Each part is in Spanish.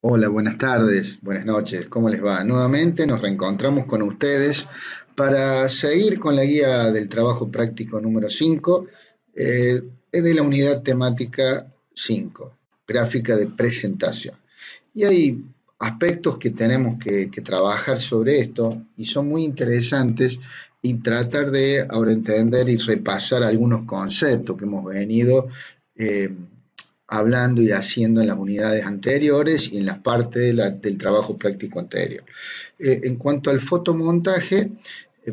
Hola, buenas tardes, buenas noches, ¿cómo les va? Nuevamente nos reencontramos con ustedes para seguir con la guía del trabajo práctico número 5, es de la unidad temática 5, gráfica de presentación. Y hay aspectos que tenemos que trabajar sobre esto y son muy interesantes y tratar de ahora entender y repasar algunos conceptos que hemos venido eh, hablando y haciendo en las unidades anteriores y en las partes del trabajo práctico anterior. En cuanto al fotomontaje,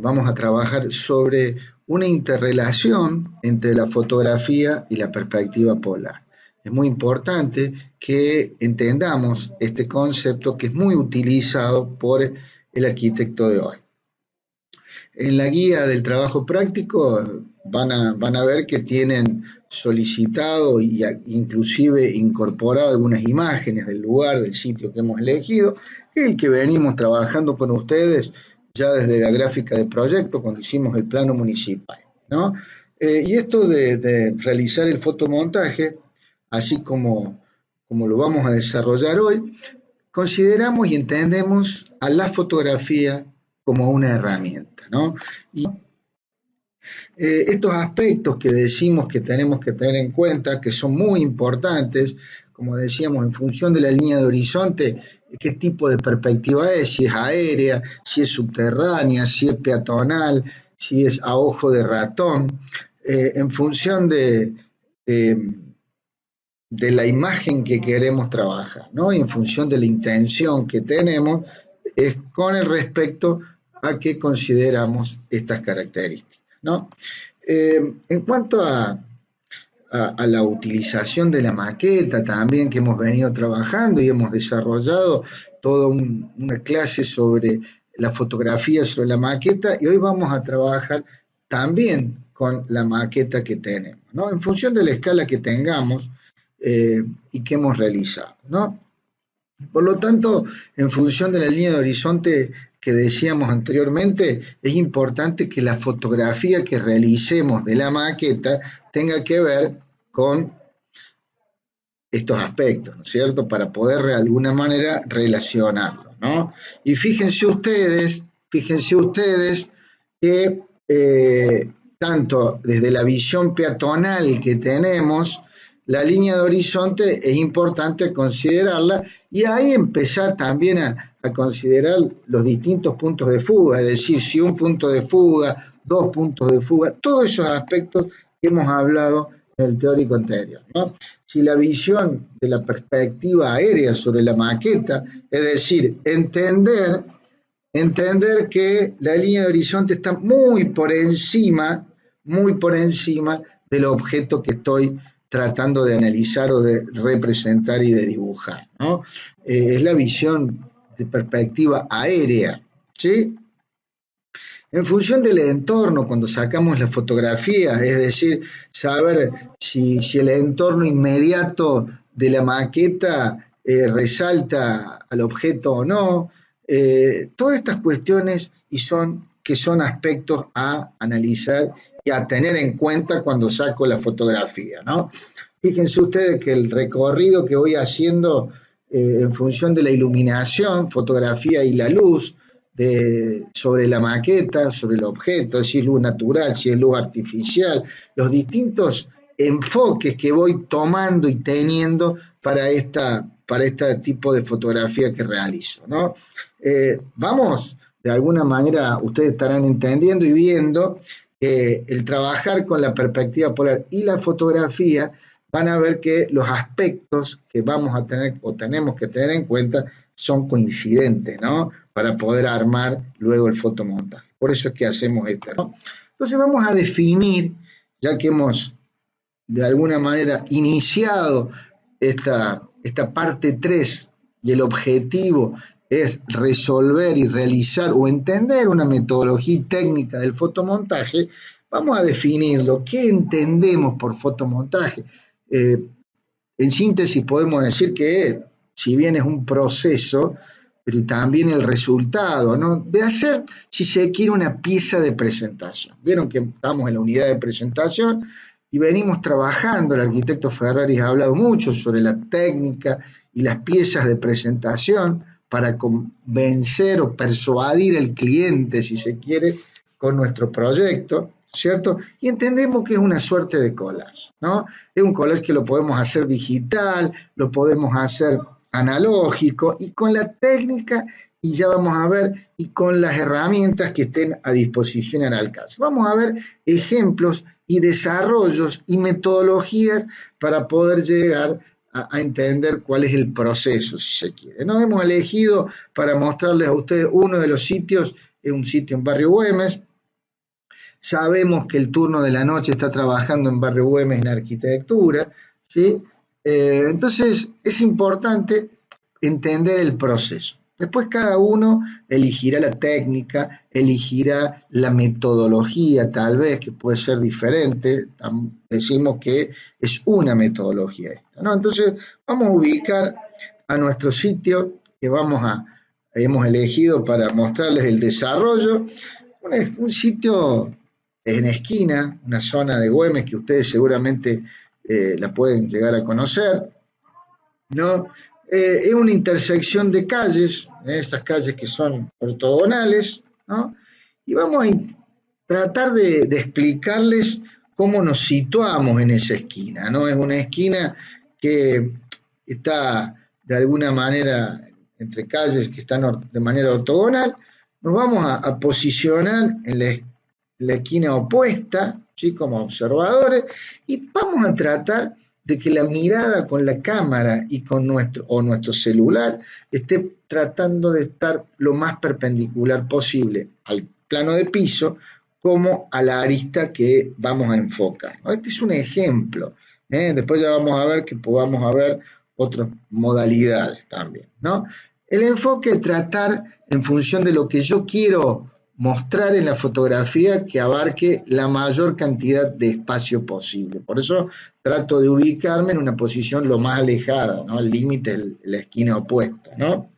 vamos a trabajar sobre una interrelación entre la fotografía y la perspectiva polar. Es muy importante que entendamos este concepto que es muy utilizado por el arquitecto de hoy. En la guía del trabajo práctico van a ver que tienen solicitado y inclusive incorporado algunas imágenes del lugar, del sitio que hemos elegido, que es el que venimos trabajando con ustedes ya desde la gráfica de proyecto cuando hicimos el plano municipal, ¿no? Y esto de realizar el fotomontaje, así como lo vamos a desarrollar hoy, consideramos y entendemos a la fotografía como una herramienta, ¿no? Y estos aspectos que decimos que tenemos que tener en cuenta, que son muy importantes, como decíamos, en función de la línea de horizonte, qué tipo de perspectiva es, si es aérea, si es subterránea, si es peatonal, si es a ojo de ratón, en función de, de la imagen que queremos trabajar, ¿no? Y en función de la intención que tenemos, es con el respecto a qué consideramos estas características, ¿no? En cuanto a la utilización de la maqueta también que hemos venido trabajando y hemos desarrollado toda una clase sobre la fotografía sobre la maqueta y hoy vamos a trabajar también con la maqueta que tenemos, ¿no? En función de la escala que tengamos y que hemos realizado, ¿no? Por lo tanto, en función de la línea de horizonte que decíamos anteriormente, es importante que la fotografía que realicemos de la maqueta tenga que ver con estos aspectos, ¿no es cierto? Para poder de alguna manera relacionarlos, ¿no? Y fíjense ustedes que tanto desde la visión peatonal que tenemos, la línea de horizonte es importante considerarla y ahí empezar también a considerar los distintos puntos de fuga, es decir, si un punto de fuga, dos puntos de fuga, todos esos aspectos que hemos hablado en el teórico anterior, ¿no? Si la visión de la perspectiva aérea sobre la maqueta, es decir, entender que la línea de horizonte está muy por encima del objeto que estoy tratando de analizar o de representar y de dibujar, ¿no? Es la visión de perspectiva aérea, ¿sí? En función del entorno, cuando sacamos la fotografía, es decir, saber si el entorno inmediato de la maqueta resalta al objeto o no, todas estas cuestiones que son aspectos a analizar y a tener en cuenta cuando saco la fotografía, ¿no? Fíjense ustedes que el recorrido que voy haciendo en función de la iluminación, fotografía y la luz, sobre la maqueta, sobre el objeto, si es luz natural, si es luz artificial, los distintos enfoques que voy tomando y teniendo para este tipo de fotografía que realizo, ¿no? Vamos, de alguna manera, ustedes estarán entendiendo y viendo que el trabajar con la perspectiva polar y la fotografía van a ver que los aspectos que vamos a tener o tenemos que tener en cuenta son coincidentes, ¿no? Para poder armar luego el fotomontaje. Por eso es que hacemos esto, ¿no? Entonces vamos a definir, ya que hemos de alguna manera iniciado esta parte 3 y el objetivo es resolver y realizar o entender una metodología técnica del fotomontaje, vamos a definirlo. ¿Qué entendemos por fotomontaje? En síntesis podemos decir que si bien es un proceso, pero también el resultado, ¿no? De hacer, si se quiere, una pieza de presentación. Vieron que estamos en la unidad de presentación, y venimos trabajando, el arquitecto Ferraris ha hablado mucho sobre la técnica y las piezas de presentación para convencer o persuadir al cliente, si se quiere, con nuestro proyecto, ¿cierto? Y entendemos que es una suerte de collage, ¿no? Es un collage que lo podemos hacer digital, lo podemos hacer analógico y con la técnica, y ya vamos a ver, y con las herramientas que estén a disposición al alcance. Vamos a ver ejemplos y desarrollos y metodologías para poder llegar a entender cuál es el proceso, si se quiere. Nos hemos elegido para mostrarles a ustedes uno de los sitios, es un sitio en Barrio Güemes. Sabemos que el turno de la noche está trabajando en Barrio Güemes en arquitectura, ¿sí? Entonces es importante entender el proceso. Después cada uno elegirá la técnica, elegirá la metodología tal vez, que puede ser diferente. Decimos que es una metodología esta, ¿no? Entonces vamos a ubicar a nuestro sitio que hemos elegido para mostrarles el desarrollo. Un sitio en esquina, una zona de Güemes que ustedes seguramente la pueden llegar a conocer, ¿no? Es una intersección de calles, estas calles que son ortogonales, ¿no? Y vamos a tratar de explicarles cómo nos situamos en esa esquina, ¿no? Es una esquina que está de alguna manera entre calles que están de manera ortogonal. Nos vamos a posicionar en la esquina opuesta, ¿sí? Como observadores, y vamos a tratar de que la mirada con la cámara y con nuestro celular esté tratando de estar lo más perpendicular posible al plano de piso como a la arista que vamos a enfocar, ¿no? Este es un ejemplo, después ya vamos a ver que podamos haber otras modalidades también, ¿no? El enfoque es tratar en función de lo que yo quiero mostrar en la fotografía que abarque la mayor cantidad de espacio posible. Por eso trato de ubicarme en una posición lo más alejada, ¿no? Al límite de la esquina opuesta, ¿no?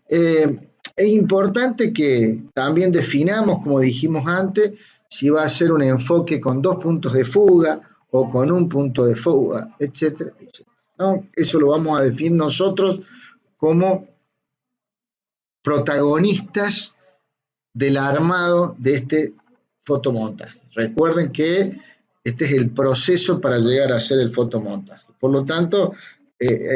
Es importante que también definamos, como dijimos antes, si va a ser un enfoque con 2 puntos de fuga o con 1 punto de fuga, etcétera, etcétera, ¿no? Eso lo vamos a definir nosotros como protagonistas del armado de este fotomontaje. Recuerden que este es el proceso para llegar a hacer el fotomontaje. Por lo tanto,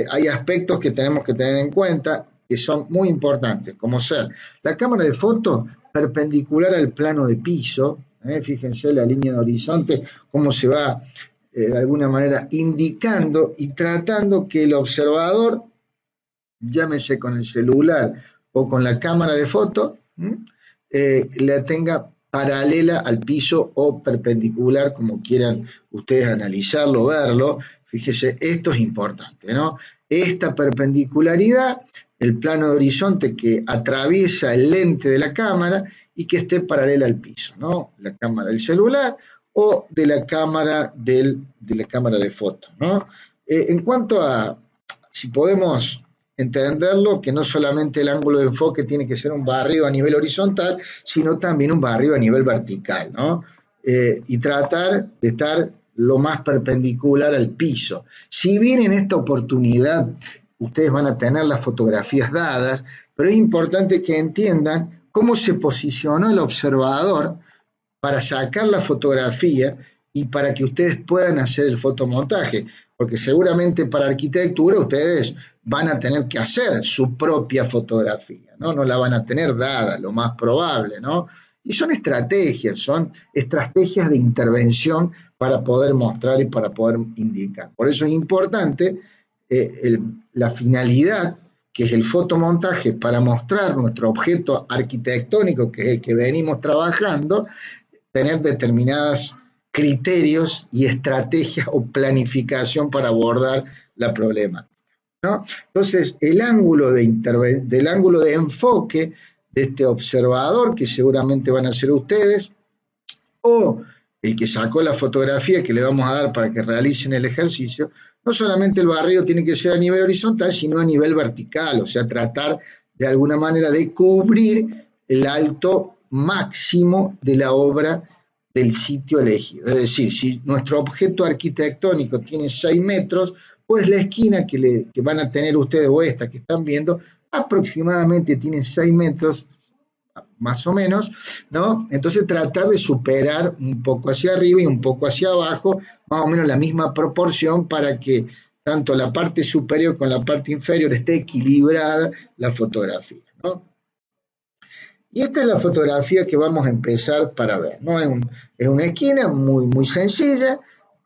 hay aspectos que tenemos que tener en cuenta que son muy importantes, como ser la cámara de foto perpendicular al plano de piso. Fíjense la línea de horizonte, cómo se va de alguna manera indicando y tratando que el observador, llámese con el celular o con la cámara de foto, la tenga paralela al piso o perpendicular, como quieran ustedes analizarlo, verlo. Fíjese, esto es importante, ¿no? Esta perpendicularidad, el plano de horizonte que atraviesa el lente de la cámara y que esté paralela al piso, ¿no? La cámara del celular o de la cámara de foto, ¿no? En cuanto a si podemos entenderlo, que no solamente el ángulo de enfoque tiene que ser un barrido a nivel horizontal, sino también un barrido a nivel vertical, ¿no? Y tratar de estar lo más perpendicular al piso. Si bien en esta oportunidad ustedes van a tener las fotografías dadas, pero es importante que entiendan cómo se posicionó el observador para sacar la fotografía y para que ustedes puedan hacer el fotomontaje, porque seguramente para arquitectura ustedes van a tener que hacer su propia fotografía, ¿no? No la van a tener dada, lo más probable, ¿no? Y son estrategias de intervención para poder mostrar y para poder indicar. Por eso es importante la finalidad, que es el fotomontaje, para mostrar nuestro objeto arquitectónico, que es el que venimos trabajando, tener determinados criterios y estrategias o planificación para abordar la problemática, ¿no? Entonces, el ángulo de enfoque de este observador, que seguramente van a ser ustedes, o el que sacó la fotografía que le vamos a dar para que realicen el ejercicio, no solamente el barrido tiene que ser a nivel horizontal, sino a nivel vertical, o sea, tratar de alguna manera de cubrir el alto máximo de la obra del sitio elegido. Es decir, si nuestro objeto arquitectónico tiene 6 metros, pues la esquina que van a tener ustedes o esta que están viendo aproximadamente tiene 6 metros más o menos, ¿no? Entonces tratar de superar un poco hacia arriba y un poco hacia abajo, más o menos la misma proporción para que tanto la parte superior con la parte inferior esté equilibrada la fotografía, ¿no? Y esta es la fotografía que vamos a empezar para ver, ¿no? Es una esquina muy sencilla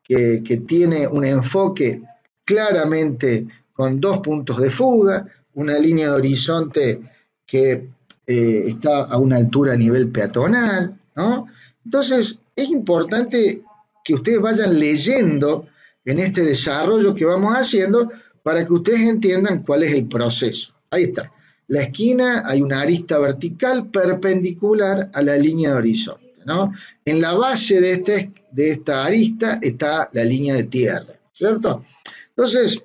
que tiene un enfoque claramente con 2 puntos de fuga, una línea de horizonte que está a una altura a nivel peatonal, ¿no? Entonces, es importante que ustedes vayan leyendo en este desarrollo que vamos haciendo para que ustedes entiendan cuál es el proceso. Ahí está. La esquina hay una arista vertical perpendicular a la línea de horizonte, ¿no? En la base de esta arista está la línea de tierra, ¿cierto? Entonces,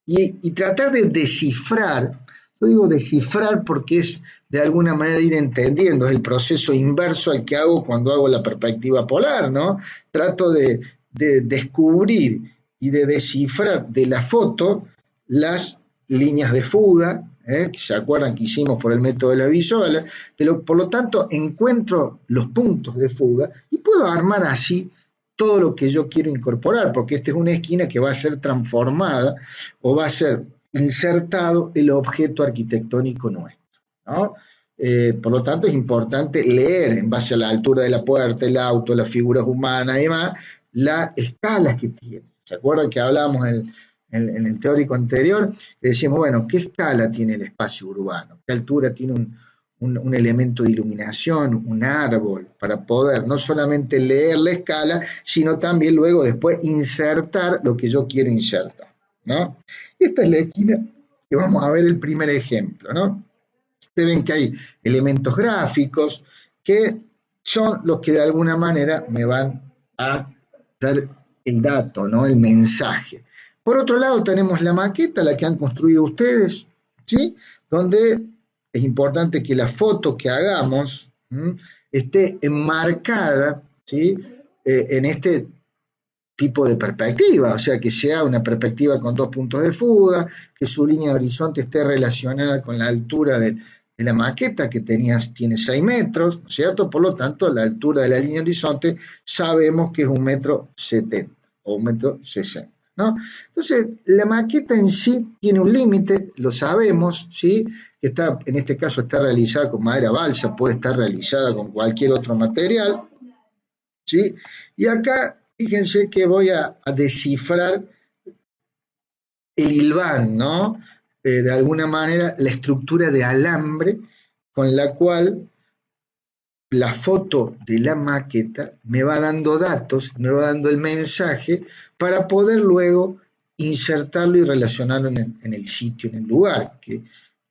y tratar de descifrar, yo digo descifrar porque es de alguna manera ir entendiendo, es el proceso inverso al que hago cuando hago la perspectiva polar, ¿no? Trato de descubrir y de descifrar de la foto las líneas de fuga, que se acuerdan que hicimos por el método de la visual, por lo tanto encuentro los puntos de fuga y puedo armar así todo lo que yo quiero incorporar, porque esta es una esquina que va a ser transformada o va a ser insertado el objeto arquitectónico nuestro, ¿no? Por lo tanto, es importante leer en base a la altura de la puerta, el auto, las figuras humanas y demás, las escalas que tiene. ¿Se acuerdan que hablábamos en el teórico anterior? Que decíamos, bueno, ¿qué escala tiene el espacio urbano? ¿Qué altura tiene un elemento de iluminación, un árbol, para poder no solamente leer la escala, sino también luego después insertar lo que yo quiero insertar, ¿no? Esta es la esquina que vamos a ver el primer ejemplo, ¿no? Ustedes ven que hay elementos gráficos que son los que de alguna manera me van a dar el dato, ¿no? El mensaje. Por otro lado tenemos la maqueta, la que han construido ustedes, ¿sí? Donde es importante que la foto que hagamos esté enmarcada, ¿sí? En este tipo de perspectiva, o sea, que sea una perspectiva con 2 puntos de fuga, que su línea de horizonte esté relacionada con la altura de la maqueta que tiene 6 metros, ¿no es cierto? Por lo tanto, la altura de la línea de horizonte sabemos que es 1,70 m o 1,60 m, ¿no? Entonces, la maqueta en sí tiene un límite, lo sabemos, ¿sí? Que está, en este caso está realizada con madera balsa, puede estar realizada con cualquier otro material, ¿sí? Y acá, fíjense que voy a descifrar el hilván, ¿no? De alguna manera, la estructura de alambre con la cual la foto de la maqueta me va dando datos, me va dando el mensaje para poder luego insertarlo y relacionarlo en el sitio, en el lugar, que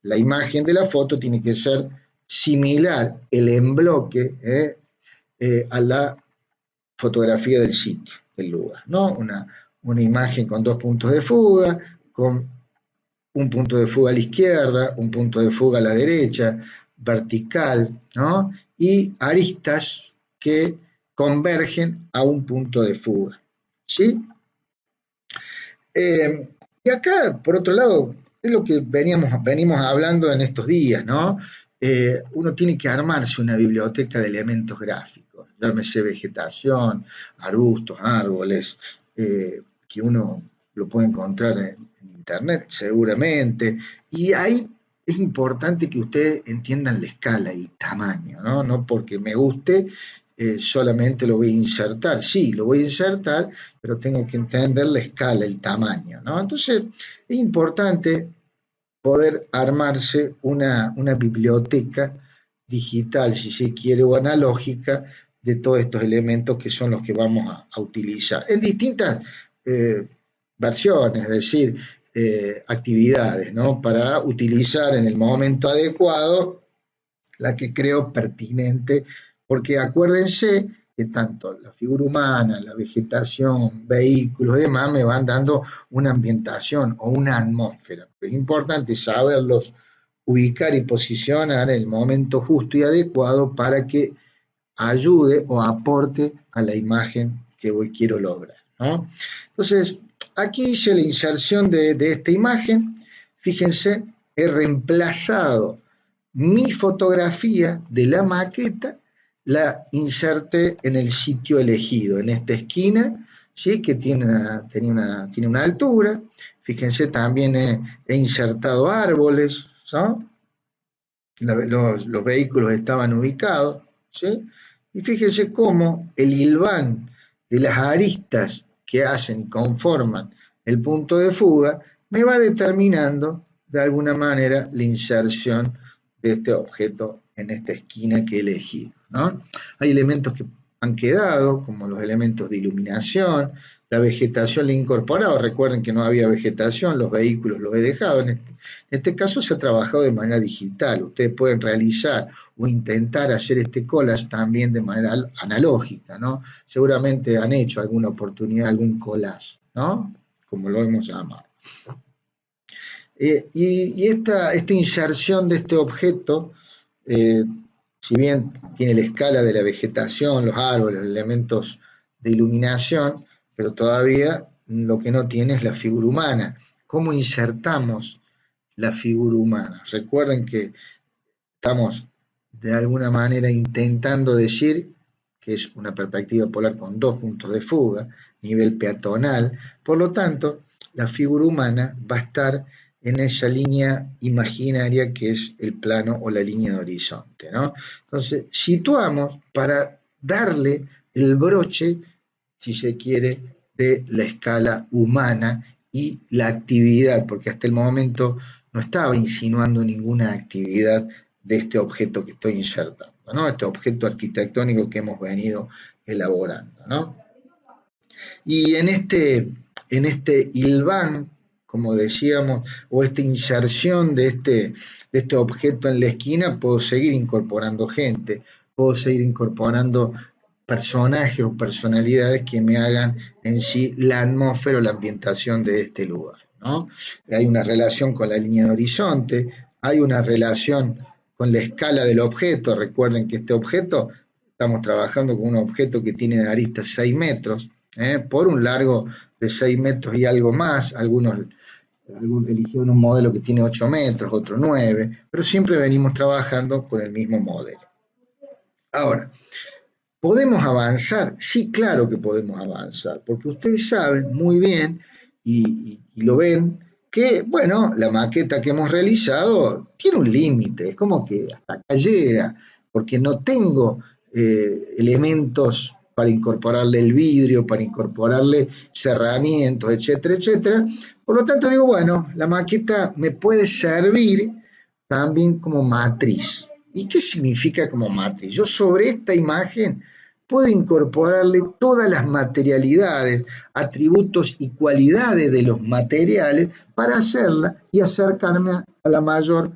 la imagen de la foto tiene que ser similar, el embloque, a la fotografía del sitio, del lugar, ¿no? Una imagen con 2 puntos de fuga, con un punto de fuga a la izquierda, un punto de fuga a la derecha, vertical, ¿no? Y aristas que convergen a un punto de fuga, ¿sí? Y acá, por otro lado, es lo que venimos hablando en estos días, ¿no? Uno tiene que armarse una biblioteca de elementos gráficos, llámese vegetación, arbustos, árboles, que uno lo puede encontrar en internet seguramente, y ahí es importante que ustedes entiendan la escala y el tamaño, ¿no? No porque me guste, solamente lo voy a insertar. Sí, lo voy a insertar, pero tengo que entender la escala, el tamaño, ¿no? Entonces, es importante poder armarse una biblioteca digital, si se quiere, o analógica, de todos estos elementos que son los que vamos a utilizar en distintas versiones, es decir, actividades, ¿no? Para utilizar en el momento adecuado la que creo pertinente, porque acuérdense que tanto la figura humana, la vegetación, vehículos y demás me van dando una ambientación o una atmósfera. Es importante saberlos ubicar y posicionar en el momento justo y adecuado para que ayude o aporte a la imagen que hoy quiero lograr, ¿no? Entonces, aquí hice la inserción de esta imagen. Fíjense, he reemplazado mi fotografía de la maqueta, la inserté en el sitio elegido, en esta esquina, ¿sí? Que tiene una altura. Fíjense, también he insertado árboles, ¿no? Los vehículos estaban ubicados, ¿sí? Y fíjense cómo el hilván de las aristas que hacen y conforman el punto de fuga me va determinando de alguna manera la inserción de este objeto en esta esquina que he elegido, ¿no? Hay elementos que han quedado, como los elementos de iluminación, la vegetación la he incorporado. Recuerden que no había vegetación, los vehículos los he dejado. En este caso se ha trabajado de manera digital. Ustedes pueden realizar o intentar hacer este collage también de manera analógica, ¿no? Seguramente han hecho alguna oportunidad, algún collage, ¿no? Como lo hemos llamado. Y esta inserción de este objeto, si bien tiene la escala de la vegetación, los árboles, los elementos de iluminación, pero todavía lo que no tiene es la figura humana. ¿Cómo insertamos la figura humana? Recuerden que estamos de alguna manera intentando decir que es una perspectiva polar con dos puntos de fuga, nivel peatonal, por lo tanto, la figura humana va a estar en esa línea imaginaria que es el plano o la línea de horizonte, ¿no? Entonces, situamos para darle el broche, si se quiere, de la escala humana y la actividad, porque hasta el momento no estaba insinuando ninguna actividad de este objeto que estoy insertando, ¿no? Este objeto arquitectónico que hemos venido elaborando, ¿no? Y en este hilván, como decíamos, o esta inserción de este objeto en la esquina, puedo seguir incorporando gente, puedo seguir incorporando personajes o personalidades que me hagan en sí la atmósfera o la ambientación de este lugar, ¿no? Hay una relación con la línea de horizonte, hay una relación con la escala del objeto. Recuerden que este objeto, estamos trabajando con un objeto que tiene de arista 6 metros, por un largo de 6 metros y algo más. Algunos eligieron un modelo que tiene 8 metros, otro 9, pero siempre venimos trabajando con el mismo modelo. Ahora, ¿podemos avanzar? Sí, claro que podemos avanzar, porque ustedes saben muy bien y lo ven que, bueno, la maqueta que hemos realizado tiene un límite, es como que hasta acá llega, porque no tengo elementos para incorporarle el vidrio, para incorporarle cerramientos, etcétera, etcétera. Por lo tanto, digo, bueno, la maqueta me puede servir también como matriz. ¿Y qué significa como matriz? Yo sobre esta imagen puedo incorporarle todas las materialidades, atributos y cualidades de los materiales para hacerla y acercarme a la mayor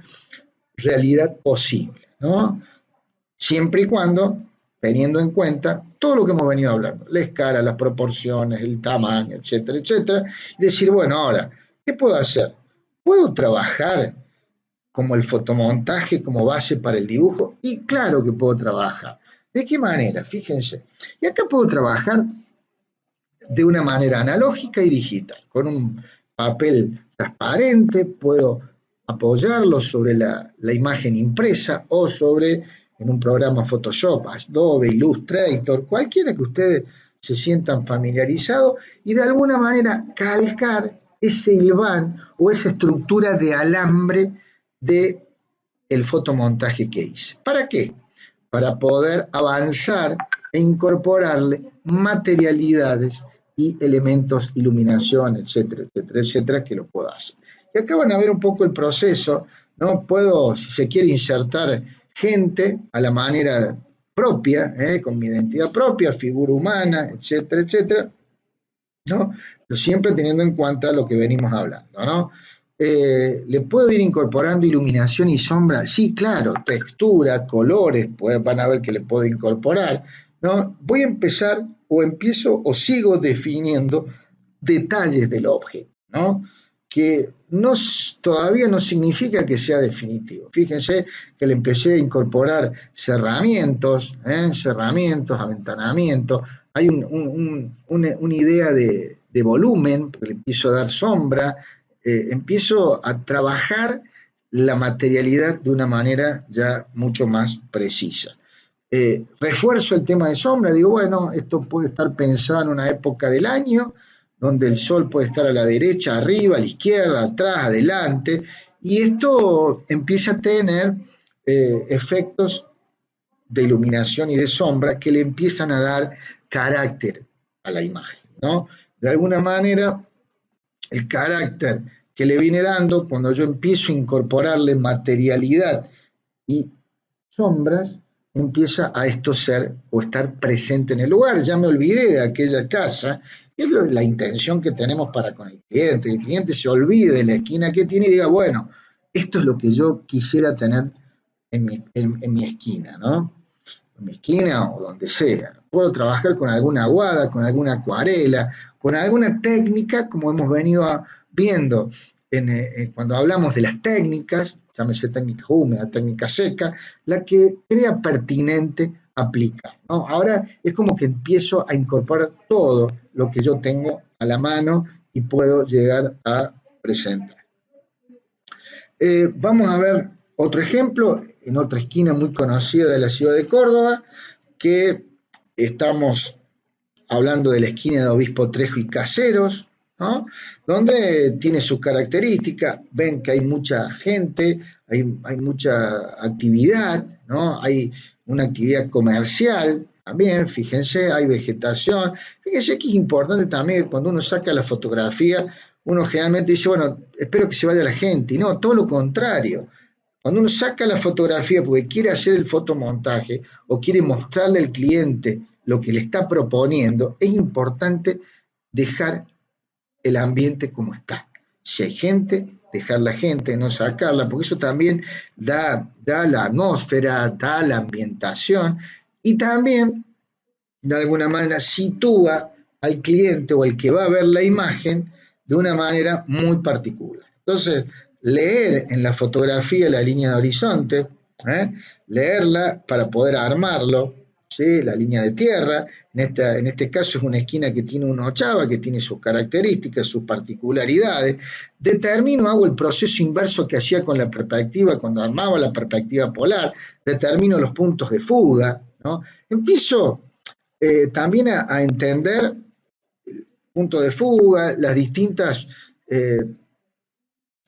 realidad posible, ¿no? Siempre y cuando teniendo en cuenta todo lo que hemos venido hablando, la escala, las proporciones, el tamaño, etcétera, etcétera, y decir, bueno, ahora, ¿qué puedo hacer? ¿Puedo trabajar como el fotomontaje como base para el dibujo? Y claro que puedo trabajar. ¿De qué manera? Fíjense. Y acá puedo trabajar de una manera analógica y digital. Con un papel transparente puedo apoyarlo sobre la imagen impresa o sobre en un programa Photoshop, Adobe, Illustrator, cualquiera que ustedes se sientan familiarizados y de alguna manera calcar ese hilván o esa estructura de alambre de el fotomontaje que hice. ¿Para qué? Para poder avanzar e incorporarle materialidades y elementos, iluminación, etcétera, etcétera, etcétera, que lo puedo hacer. Y acá van a ver un poco el proceso, ¿no? Puedo, si se quiere, insertar gente a la manera propia, con mi identidad propia, figura humana, etcétera, etcétera, ¿no? Pero siempre teniendo en cuenta lo que venimos hablando, ¿no? ¿Le puedo ir incorporando iluminación y sombra? Sí, claro, textura, colores, van a ver que le puedo incorporar, ¿no? Voy a empezar o empiezo o sigo definiendo detalles del objeto, ¿no? que todavía no significa que sea definitivo. Fíjense que le empecé a incorporar cerramientos, aventanamientos, hay una idea de volumen, porque le empiezo a dar sombra, empiezo a trabajar la materialidad de una manera ya mucho más precisa. Refuerzo el tema de sombra, digo, bueno, esto puede estar pensado en una época del año, donde el sol puede estar a la derecha, arriba, a la izquierda, atrás, adelante, y esto empieza a tener efectos de iluminación y de sombra que le empiezan a dar carácter a la imagen, ¿no? De alguna manera, el carácter que le viene dando, cuando yo empiezo a incorporarle materialidad y sombras, empieza a esto ser o estar presente en el lugar. Ya me olvidé de aquella casa, es la intención que tenemos para con el cliente. El cliente se olvide de la esquina que tiene y diga, bueno, esto es lo que yo quisiera tener en mi esquina, ¿no? En mi esquina o donde sea. Puedo trabajar con alguna aguada, con alguna acuarela, con alguna técnica, como hemos venido viendo cuando hablamos de las técnicas, llámese técnica húmeda, técnica seca, la que crea pertinente aplicar, ¿no? Ahora es como que empiezo a incorporar todo lo que yo tengo a la mano y puedo llegar a presentar. Vamos a ver otro ejemplo en otra esquina muy conocida de la ciudad de Córdoba, que estamos hablando de la esquina de Obispo Trejo y Caseros, ¿no? Donde tiene sus características, ven que hay mucha gente, hay mucha actividad, ¿no? Hay una actividad comercial también, fíjense, hay vegetación. Fíjense que es importante también cuando uno saca la fotografía, uno generalmente dice, bueno, espero que se vaya la gente, y no, todo lo contrario. Cuando uno saca la fotografía porque quiere hacer el fotomontaje o quiere mostrarle al cliente lo que le está proponiendo, es importante dejar el ambiente como está. Si hay gente, dejar la gente, no sacarla, porque eso también da la atmósfera, da la ambientación y también, de alguna manera, sitúa al cliente o al que va a ver la imagen de una manera muy particular. Entonces, leer en la fotografía la línea de horizonte, leerla para poder armarlo, ¿sí? La línea de tierra, en este caso es una esquina que tiene una ochava, que tiene sus características, sus particularidades. Hago el proceso inverso que hacía con la perspectiva, cuando armaba la perspectiva polar, determino los puntos de fuga, ¿no? Empiezo también a entender el punto de fuga, las distintas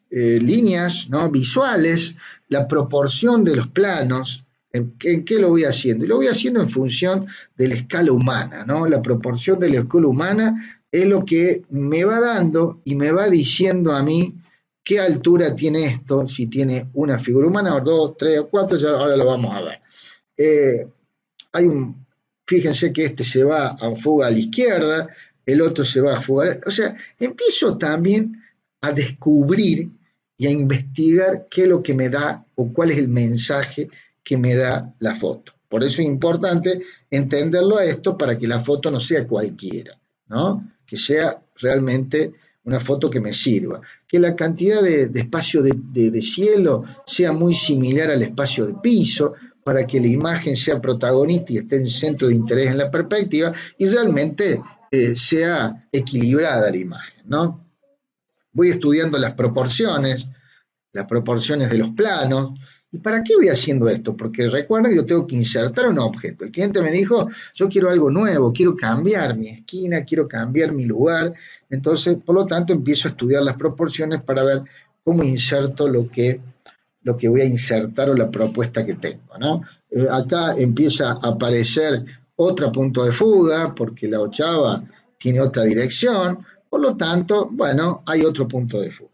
líneas, ¿no? Visuales, la proporción de los planos, ¿en qué lo voy haciendo? Y lo voy haciendo en función de la escala humana, ¿no? La proporción de la escala humana es lo que me va dando y me va diciendo a mí qué altura tiene esto, si tiene una figura humana, o dos, tres o cuatro, ya ahora lo vamos a ver. Fíjense que este se va a fuga a la izquierda, el otro se va a fuga, o sea, empiezo también a descubrir y a investigar qué es lo que me da o cuál es el mensaje que me da la foto. Por eso es importante entenderlo a esto para que la foto no sea cualquiera, ¿no? Que sea realmente una foto que me sirva. Que la cantidad de espacio de cielo sea muy similar al espacio de piso para que la imagen sea protagonista y esté en centro de interés en la perspectiva y realmente sea equilibrada la imagen, ¿no? Voy estudiando las proporciones de los planos. ¿Y para qué voy haciendo esto? Porque recuerda que yo tengo que insertar un objeto. El cliente me dijo, yo quiero algo nuevo, quiero cambiar mi esquina, quiero cambiar mi lugar. Entonces, por lo tanto, empiezo a estudiar las proporciones para ver cómo inserto lo que voy a insertar o la propuesta que tengo, ¿no? Acá empieza a aparecer otro punto de fuga, porque la ochava tiene otra dirección, por lo tanto, bueno, hay otro punto de fuga.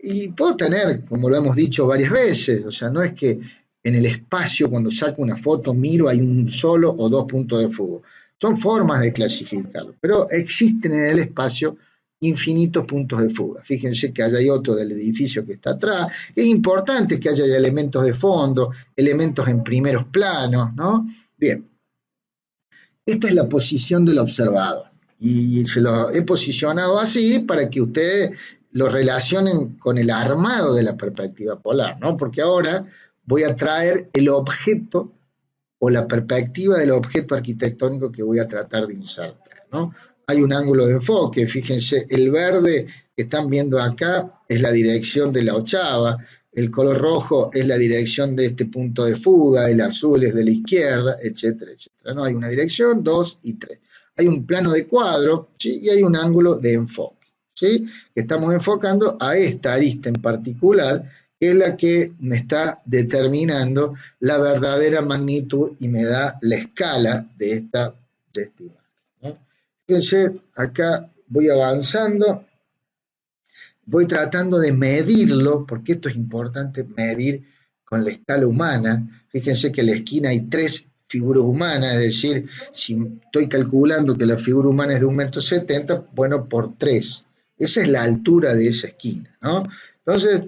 Y puedo tener, como lo hemos dicho varias veces, o sea, no es que en el espacio cuando saco una foto miro hay un solo o dos puntos de fuga. Son formas de clasificarlo, pero existen en el espacio infinitos puntos de fuga. Fíjense que allá hay otro del edificio que está atrás. Es importante que haya elementos de fondo, elementos en primeros planos, ¿no? Bien, esta es la posición del observador y se lo he posicionado así para que ustedes lo relacionen con el armado de la perspectiva polar, ¿no? Porque ahora voy a traer el objeto o la perspectiva del objeto arquitectónico que voy a tratar de insertar, ¿no? Hay un ángulo de enfoque, fíjense, el verde que están viendo acá es la dirección de la ochava, el color rojo es la dirección de este punto de fuga, el azul es de la izquierda, etcétera, etcétera, ¿no? Hay una dirección, 2 y 3. Hay un plano de cuadro, ¿sí? Y hay un ángulo de enfoque, ¿sí? Que estamos enfocando a esta arista en particular, que es la que me está determinando la verdadera magnitud y me da la escala de esta imagen, ¿no? Fíjense, acá voy avanzando, voy tratando de medirlo, porque esto es importante, medir con la escala humana. Fíjense que en la esquina hay 3 figuras humanas, es decir, si estoy calculando que la figura humana es de 1,70 m, bueno, por 3. Esa es la altura de esa esquina, ¿no? Entonces,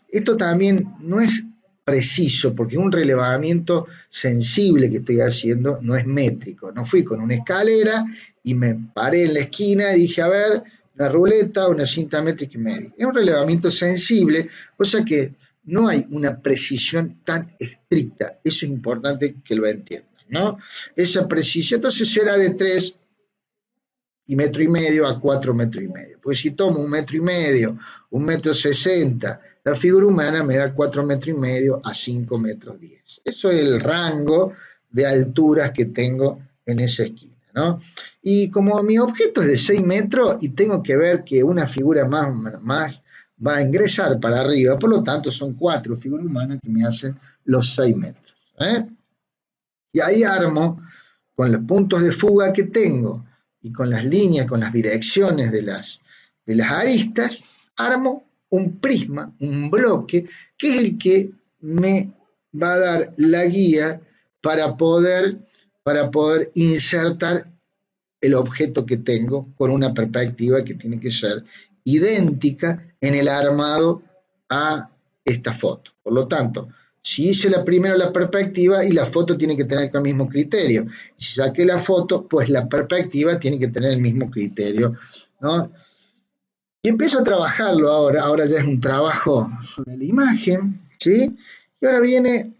esto también no es preciso, porque es un relevamiento sensible que estoy haciendo, no es métrico. No fui con una escalera y me paré en la esquina y dije, a ver, una ruleta, una cinta métrica y media. Es un relevamiento sensible, cosa que no hay una precisión tan estricta. Eso es importante que lo entiendan, ¿no? Esa precisión, entonces será de 3 y metro y medio a 4 metros y medio. Pues si tomo 1,5 metros, 1,60 m, la figura humana me da 4 metros y medio a 5,10 metros. Eso es el rango de alturas que tengo en esa esquina, ¿no? Y como mi objeto es de 6 metros y tengo que ver que una figura más va a ingresar para arriba, por lo tanto son 4 figuras humanas que me hacen los 6 metros, ¿eh? Y ahí armo con los puntos de fuga que tengo y con las líneas, con las direcciones de las aristas, armo un prisma, un bloque, que es el que me va a dar la guía para poder insertar el objeto que tengo con una perspectiva que tiene que ser idéntica en el armado a esta foto. Por lo tanto, si hice primero la perspectiva y la foto tiene que tener el mismo criterio. Si saqué la foto, pues la perspectiva tiene que tener el mismo criterio, ¿no? Y empiezo a trabajarlo ahora ya es un trabajo sobre la imagen, ¿sí? Y ahora viene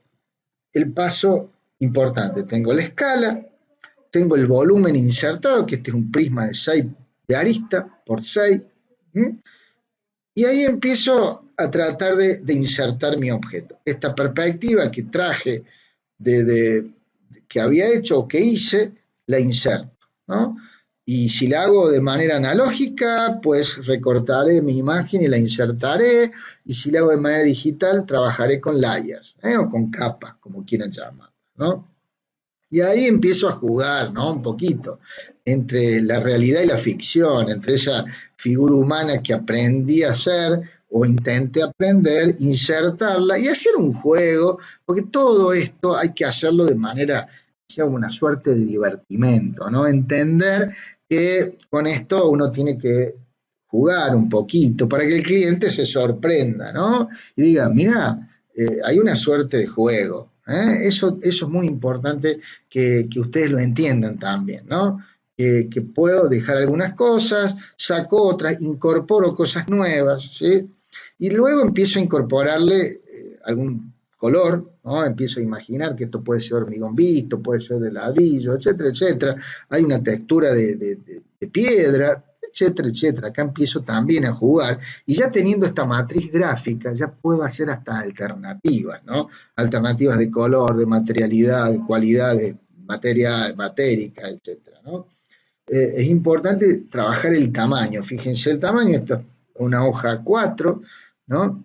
el paso importante. Tengo la escala, tengo el volumen insertado, que este es un prisma de 6 de arista por 6, ¿sí? Y ahí empiezo a tratar de insertar mi objeto. Esta perspectiva que traje, que había hecho o que hice, la inserto, ¿no? Y si la hago de manera analógica, pues recortaré mi imagen y la insertaré. Y si la hago de manera digital, trabajaré con layers, o con capas, como quieran llamar, ¿no? Y ahí empiezo a jugar, ¿no? Un poquito entre la realidad y la ficción, entre esa figura humana que aprendí a hacer o intenté aprender, insertarla y hacer un juego, porque todo esto hay que hacerlo de manera, sea una suerte de divertimento, ¿no? Entender que con esto uno tiene que jugar un poquito para que el cliente se sorprenda, ¿no? Y diga, mira, hay una suerte de juego. Eso es muy importante que ustedes lo entiendan también, ¿no? Que puedo dejar algunas cosas, saco otras, incorporo cosas nuevas, ¿sí? Y luego empiezo a incorporarle algún color, ¿no? Empiezo a imaginar que esto puede ser hormigón visto, puede ser de ladrillo, etcétera, etcétera. Hay una textura de piedra, etcétera, etcétera. Acá empiezo también a jugar y ya teniendo esta matriz gráfica ya puedo hacer hasta alternativas, ¿no? Alternativas de color, de materialidad, de cualidad, de material, matérica, etcétera, ¿no? Es importante trabajar el tamaño. Fíjense el tamaño, esto es una hoja 4, ¿no?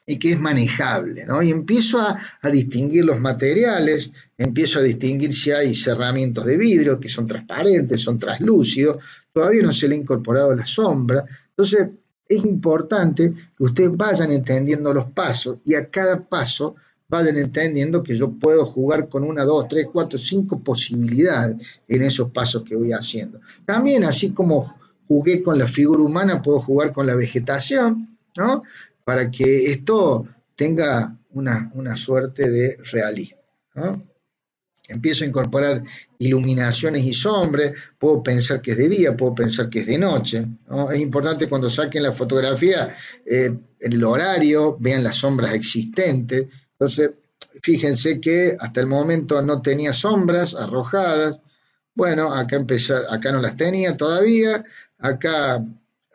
Y que es manejable, ¿no? Y empiezo a distinguir los materiales, empiezo a distinguir si hay cerramientos de vidrio que son transparentes, son translúcidos, todavía no se le ha incorporado la sombra, entonces es importante que ustedes vayan entendiendo los pasos y a cada paso vayan entendiendo que yo puedo jugar con 1, 2, 3, 4, 5 posibilidades en esos pasos que voy haciendo. También, así como jugué con la figura humana, puedo jugar con la vegetación, ¿no? Para que esto tenga una suerte de realismo, ¿no? empiezo a incorporar iluminaciones y sombras, puedo pensar que es de día, puedo pensar que es de noche, ¿no? Es importante cuando saquen la fotografía, en el horario, vean las sombras existentes. Entonces, fíjense que hasta el momento no tenía sombras arrojadas. Bueno, acá no las tenía todavía, acá,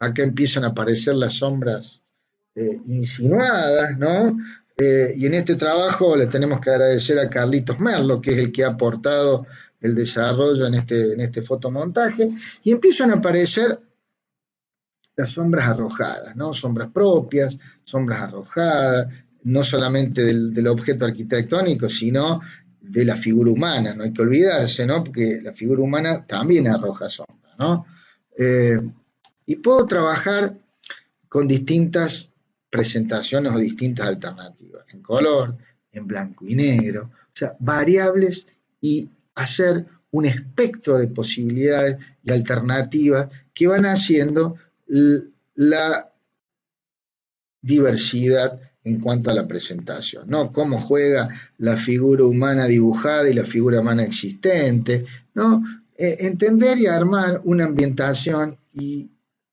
acá empiezan a aparecer las sombras insinuadas, ¿no? Y en este trabajo le tenemos que agradecer a Carlitos Merlo, que es el que ha aportado el desarrollo en este fotomontaje, y empiezan a aparecer las sombras arrojadas, ¿no? Sombras propias, sombras arrojadas, no solamente del objeto arquitectónico, sino de la figura humana, no hay que olvidarse, ¿no? Porque la figura humana también arroja sombras, ¿no? Eh, y puedo trabajar con distintas presentaciones o distintas alternativas, en color, en blanco y negro, o sea, variables, y hacer un espectro de posibilidades y alternativas que van haciendo la diversidad en cuanto a la presentación, ¿no? Cómo juega la figura humana dibujada y la figura humana existente, ¿no? Entender y armar una ambientación y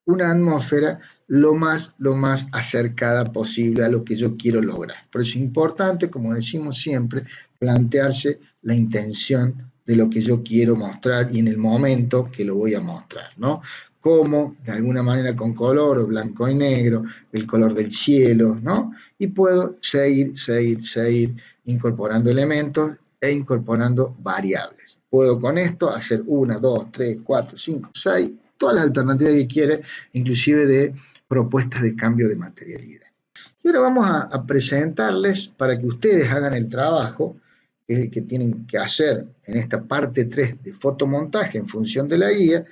una atmósfera lo más acercada posible a lo que yo quiero lograr. Por eso es importante, como decimos siempre, plantearse la intención de lo que yo quiero mostrar y en el momento que lo voy a mostrar, ¿no? Como, de alguna manera, con color o blanco y negro, el color del cielo, ¿no? Y puedo seguir incorporando elementos e incorporando variables. Puedo con esto hacer 1, 2, 3, 4, 5, 6, todas las alternativas que quiere, inclusive de propuestas de cambio de materialidad. Y ahora vamos a presentarles para que ustedes hagan el trabajo que tienen que hacer en esta parte 3 de fotomontaje en función de la guía,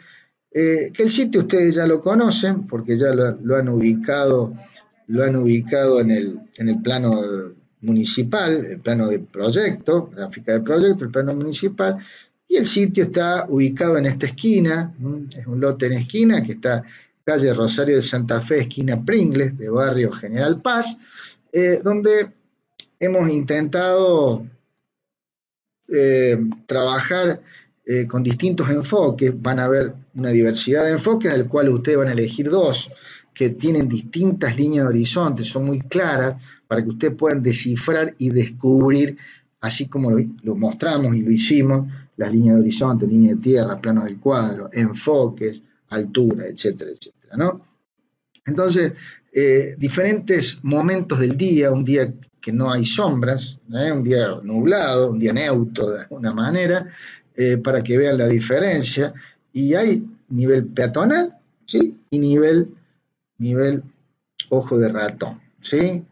que el sitio ustedes ya lo conocen porque ya lo han ubicado en el plano municipal, el plano de proyecto, gráfica de proyecto, el plano municipal, y el sitio está ubicado en esta esquina, es un lote en esquina que está calle Rosario de Santa Fe, esquina Pringles, de barrio General Paz, donde hemos intentado trabajar con distintos enfoques. Van a haber una diversidad de enfoques, del cual ustedes van a elegir dos que tienen distintas líneas de horizonte, son muy claras, para que ustedes puedan descifrar y descubrir, así como lo mostramos y lo hicimos, las líneas de horizonte, línea de tierra, planos del cuadro, enfoques, altura, etcétera, etcétera, ¿no? Entonces, diferentes momentos del día, un día que no hay sombras, un día nublado, un día neutro de alguna manera, para que vean la diferencia. Y hay nivel peatonal, ¿sí? Y nivel ojo de ratón, ¿sí?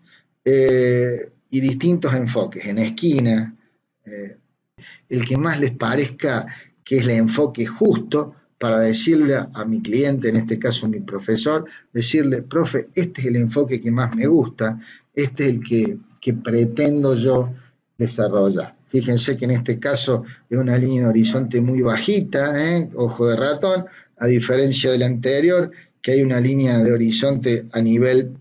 Y distintos enfoques, en esquina, el que más les parezca que es el enfoque justo para decirle a mi cliente, en este caso mi profesor, decirle, profe, este es el enfoque que más me gusta, este es el que pretendo yo desarrollar. Fíjense que en este caso es una línea de horizonte muy bajita, ojo de ratón, a diferencia del anterior, que hay una línea de horizonte a nivel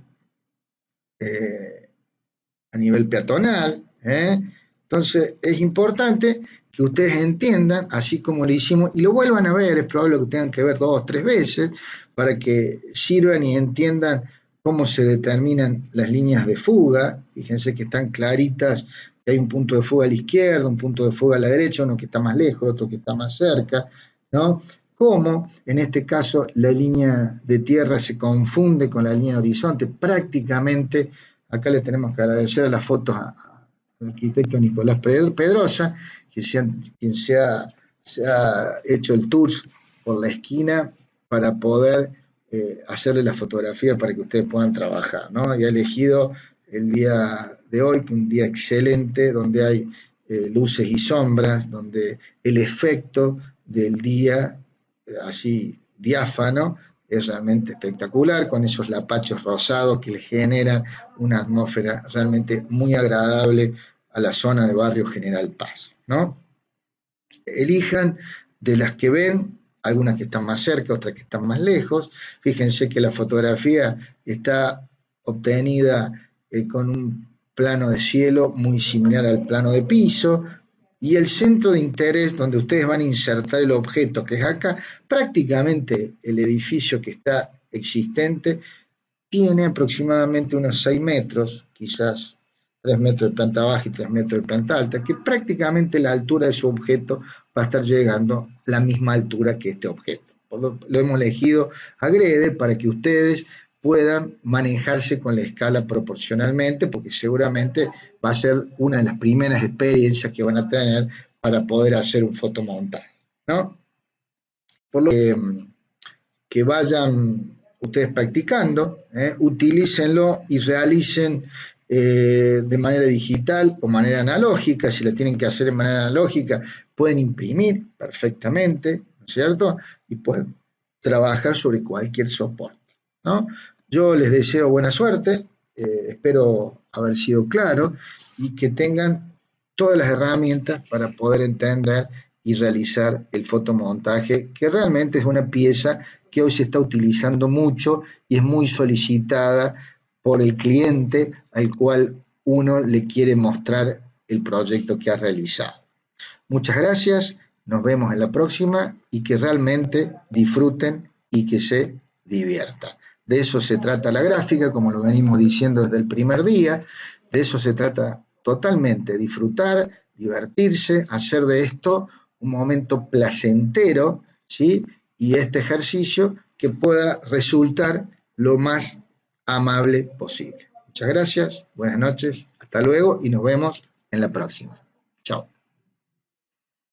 peatonal. Entonces es importante que ustedes entiendan, así como lo hicimos, y lo vuelvan a ver, es probable que tengan que ver 2 o 3 veces, para que sirvan y entiendan cómo se determinan las líneas de fuga. Fíjense que están claritas, que hay un punto de fuga a la izquierda, un punto de fuga a la derecha, uno que está más lejos, otro que está más cerca, ¿no? Cómo, en este caso, la línea de tierra se confunde con la línea de horizonte. Prácticamente, acá le tenemos que agradecer a las fotos al arquitecto Nicolás Pedrosa, quien se ha hecho el tour por la esquina para poder hacerle la fotografía para que ustedes puedan trabajar, ¿no? Y ha elegido el día de hoy, que es un día excelente, donde hay luces y sombras, donde el efecto del día así diáfano es realmente espectacular, con esos lapachos rosados que le generan una atmósfera realmente muy agradable a la zona de barrio General Paz, ¿no? Elijan de las que ven, algunas que están más cerca, otras que están más lejos. Fíjense que la fotografía está obtenida con un plano de cielo muy similar al plano de piso, y el centro de interés donde ustedes van a insertar el objeto, que es acá, prácticamente el edificio que está existente tiene aproximadamente unos 6 metros, quizás 3 metros de planta baja y 3 metros de planta alta, que prácticamente la altura de su objeto va a estar llegando a la misma altura que este objeto. Lo hemos elegido agrede para que ustedes puedan manejarse con la escala proporcionalmente, porque seguramente va a ser una de las primeras experiencias que van a tener para poder hacer un fotomontaje, ¿no? Por lo que vayan ustedes practicando, utilícenlo y realicen de manera digital o manera analógica. Si la tienen que hacer de manera analógica, pueden imprimir perfectamente, ¿no es cierto? Y pueden trabajar sobre cualquier soporte, ¿no? Yo les deseo buena suerte, espero haber sido claro y que tengan todas las herramientas para poder entender y realizar el fotomontaje, que realmente es una pieza que hoy se está utilizando mucho y es muy solicitada por el cliente al cual uno le quiere mostrar el proyecto que ha realizado. Muchas gracias, nos vemos en la próxima y que realmente disfruten y que se diviertan. De eso se trata la gráfica, como lo venimos diciendo desde el primer día, de eso se trata totalmente, disfrutar, divertirse, hacer de esto un momento placentero, ¿sí? Y este ejercicio que pueda resultar lo más amable posible. Muchas gracias, buenas noches, hasta luego y nos vemos en la próxima. Chao.